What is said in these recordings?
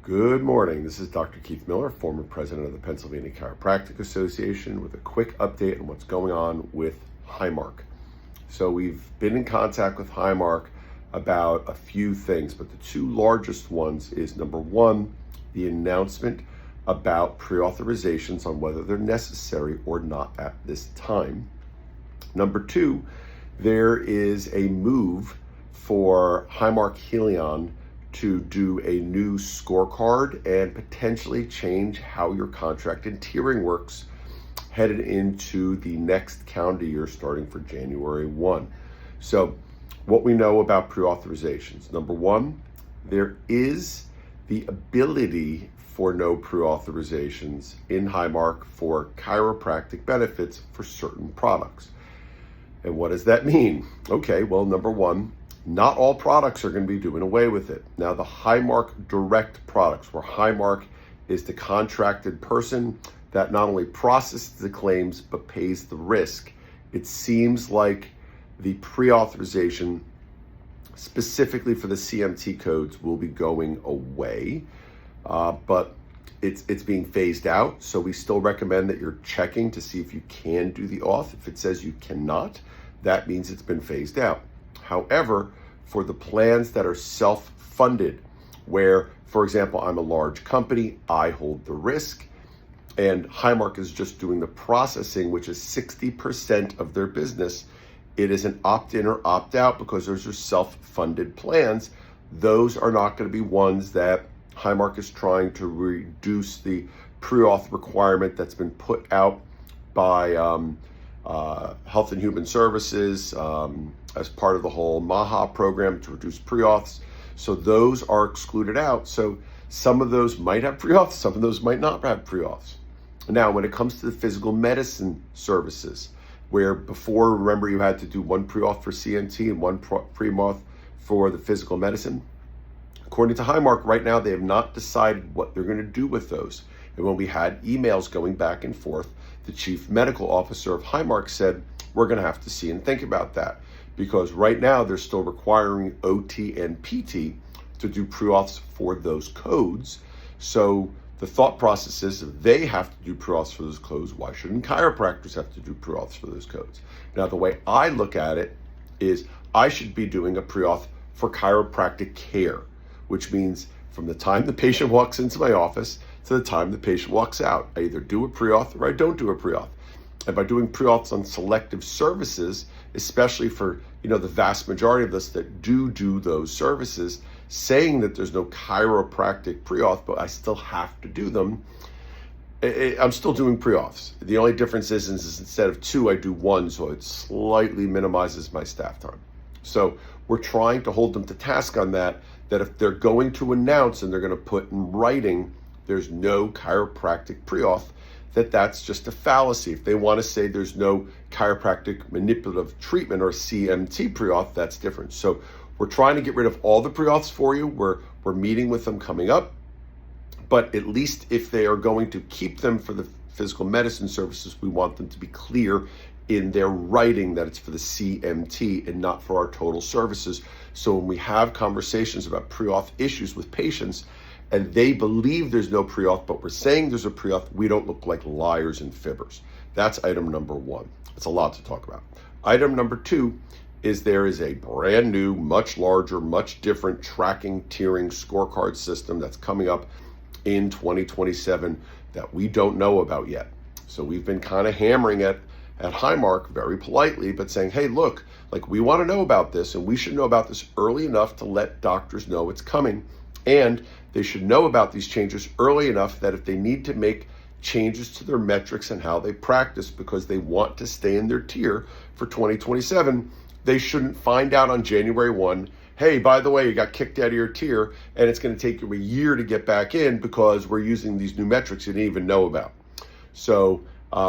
Good morning. This is Dr. Keith Miller, former president of the Pennsylvania Chiropractic Association, with a quick update on what's going on with Highmark. So we've been in contact with Highmark about a few things, but the two largest ones is, number one, the announcement about pre-authorizations on whether they're necessary or not at this time. Number two, there is a move for Highmark Helion to do a new scorecard and potentially change how your contract and tiering works headed into the next calendar year starting for January 1. So what we know about pre-authorizations: number one, there is the ability for no pre-authorizations in Highmark for chiropractic benefits for certain products. And what does that mean? Okay, well, number one, not all products are going to be doing away with it. Now, the Highmark direct products, where Highmark is the contracted person that not only processes the claims but pays the risk, it seems like the pre-authorization specifically for the CMT codes will be going away, but it's being phased out. So we still recommend that you're checking to see if you can do the auth. If it says you cannot, that means it's been phased out. However, for the plans that are self-funded, where, for example, I'm a large company, I hold the risk, and Highmark is just doing the processing, which is 60% of their business, it is an opt-in or opt-out because those are self-funded plans. Those are not going to be ones that Highmark is trying to reduce the pre-auth requirement that's been put out by Health and Human Services as part of the whole MAHA program to reduce pre-auths. So those are excluded out. So some of those might have pre-auths, some of those might not have pre-auths. Now, when it comes to the physical medicine services, where before, remember, you had to do one pre-auth for CMT and one pre-auth for the physical medicine. According to Highmark, right now, they have not decided what they're going to do with those. And when we had emails going back and forth, the chief medical officer of Highmark said, we're going to have to see and think about that, because right now they're still requiring OT and PT to do pre-auths for those codes. So the thought process is, if they have to do pre-auths for those codes, why shouldn't chiropractors have to do pre-auths for those codes? Now, the way I look at it is I should be doing a pre-auth for chiropractic care, which means from the time the patient walks into my office to the time the patient walks out, I either do a pre-auth or I don't do a pre-auth. And by doing pre-auths on selective services, especially for the vast majority of us that do those services, saying that there's no chiropractic pre-auth, but I still have to do them, I'm still doing pre-auths. The only difference is instead of two, I do one, so it slightly minimizes my staff time. So we're trying to hold them to task on that if they're going to announce and they're going to put in writing there's no chiropractic pre-auth, that's just a fallacy. If they want to say there's no chiropractic manipulative treatment or CMT pre-auth, that's different. So we're trying to get rid of all the pre-auths for you. We're meeting with them coming up, but at least if they are going to keep them for the physical medicine services, we want them to be clear in their writing that it's for the CMT and not for our total services. So when we have conversations about pre-auth issues with patients and they believe there's no pre-auth, but we're saying there's a pre-auth, we don't look like liars and fibbers. That's item number one. It's a lot to talk about. Item number two is there is a brand new, much larger, much different tracking, tiering, scorecard system that's coming up in 2027 that we don't know about yet. So we've been kind of hammering it at Highmark very politely, but saying, hey, look, we want to know about this, and we should know about this early enough to let doctors know it's coming. And they should know about these changes early enough that if they need to make changes to their metrics and how they practice because they want to stay in their tier for 2027, they shouldn't find out on January 1, hey, by the way, you got kicked out of your tier and it's going to take you a year to get back in because we're using these new metrics you didn't even know about. So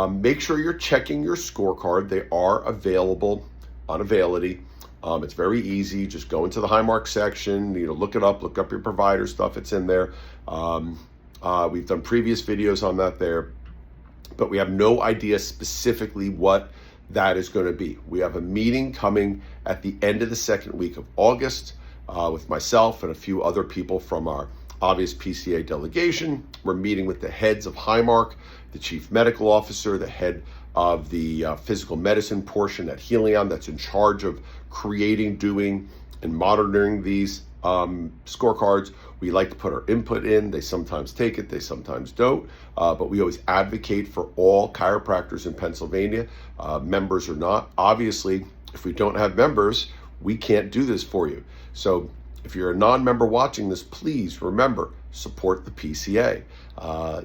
make sure you're checking your scorecard. They are available on Availity. It's very easy. Just go into the Highmark section, look it up, look up your provider stuff. It's in there. We've done previous videos on that there, but we have no idea specifically what that is going to be. We have a meeting coming at the end of the second week of August with myself and a few other people from our obvious PCA delegation. We're meeting with the heads of Highmark, the chief medical officer, the head of the physical medicine portion at Helion that's in charge of creating, doing, and monitoring these scorecards. We like to put our input in. They sometimes take it, they sometimes don't, but we always advocate for all chiropractors in Pennsylvania, members or not. Obviously, if we don't have members, we can't do this for you. So if you're a non-member watching this, please remember, support the PCA.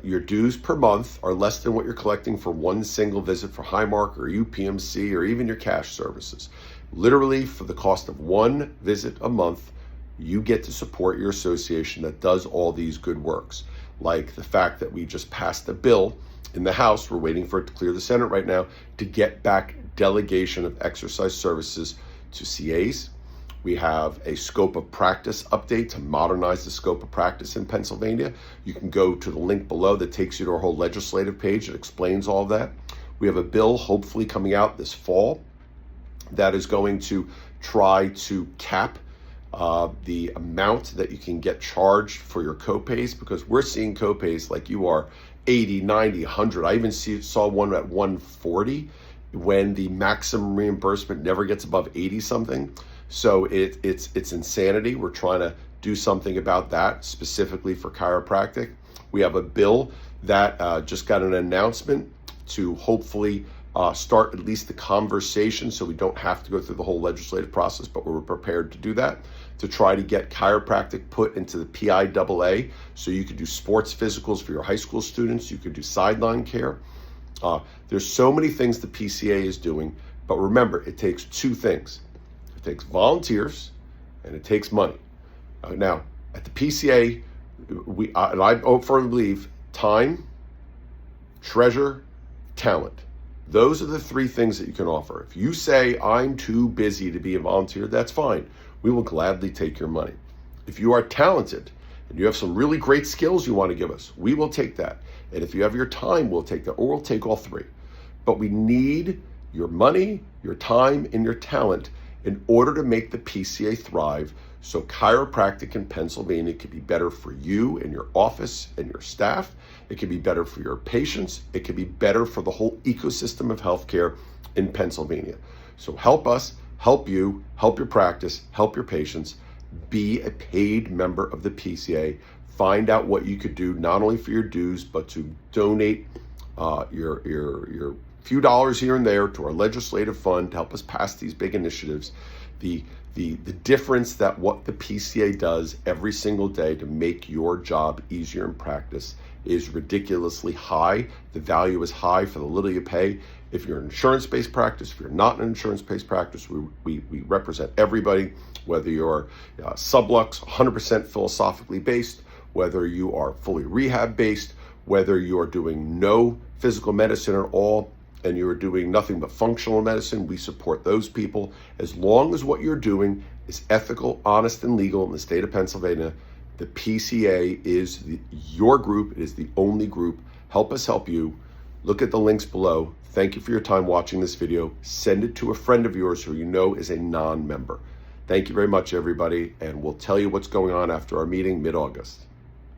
Your dues per month are less than what you're collecting for one single visit for Highmark or UPMC or even your cash services. Literally, for the cost of one visit a month, you get to support your association that does all these good works. Like the fact that we just passed a bill in the House, we're waiting for it to clear the Senate right now, to get back delegation of exercise services to CAs. We have a scope of practice update to modernize the scope of practice in Pennsylvania. You can go to the link below that takes you to our whole legislative page that explains all of that. We have a bill hopefully coming out this fall that is going to try to cap the amount that you can get charged for your copays, because we're seeing copays like you are 80, 90, 100. I even saw one at 140 when the maximum reimbursement never gets above 80 something. So it's insanity. We're trying to do something about that specifically for chiropractic. We have a bill that just got an announcement to hopefully start at least the conversation so we don't have to go through the whole legislative process, but we're prepared to do that, to try to get chiropractic put into the PIAA so you could do sports physicals for your high school students, you could do sideline care. There's so many things the PCA is doing, but remember, it takes two things. It takes volunteers and it takes money. Now, at the PCA, and I firmly believe time, treasure, talent. Those are the three things that you can offer. If you say, I'm too busy to be a volunteer, that's fine. We will gladly take your money. If you are talented and you have some really great skills you want to give us, we will take that. And if you have your time, we'll take that, or we'll take all three. But we need your money, your time, and your talent in order to make the PCA thrive, so chiropractic in Pennsylvania can be better for you and your office and your staff. It can be better for your patients. It can be better for the whole ecosystem of healthcare in Pennsylvania. So help us, help you, help your practice, help your patients. Be a paid member of the PCA. Find out what you could do, not only for your dues, but to donate your few dollars here and there to our legislative fund to help us pass these big initiatives. The difference that what the PCA does every single day to make your job easier in practice is ridiculously high. The value is high for the little you pay. If you're an insurance-based practice, if you're not an insurance-based practice, we represent everybody, whether you're sublux, 100% philosophically based, whether you are fully rehab-based, whether you are doing no physical medicine at all, and you're doing nothing but functional medicine, we support those people. As long as what you're doing is ethical, honest, and legal in the state of Pennsylvania, the PCA is your group. It is the only group. Help us help you. Look at the links below. Thank you for your time watching this video. Send it to a friend of yours who you know is a non-member. Thank you very much, everybody, and we'll tell you what's going on after our meeting mid-August.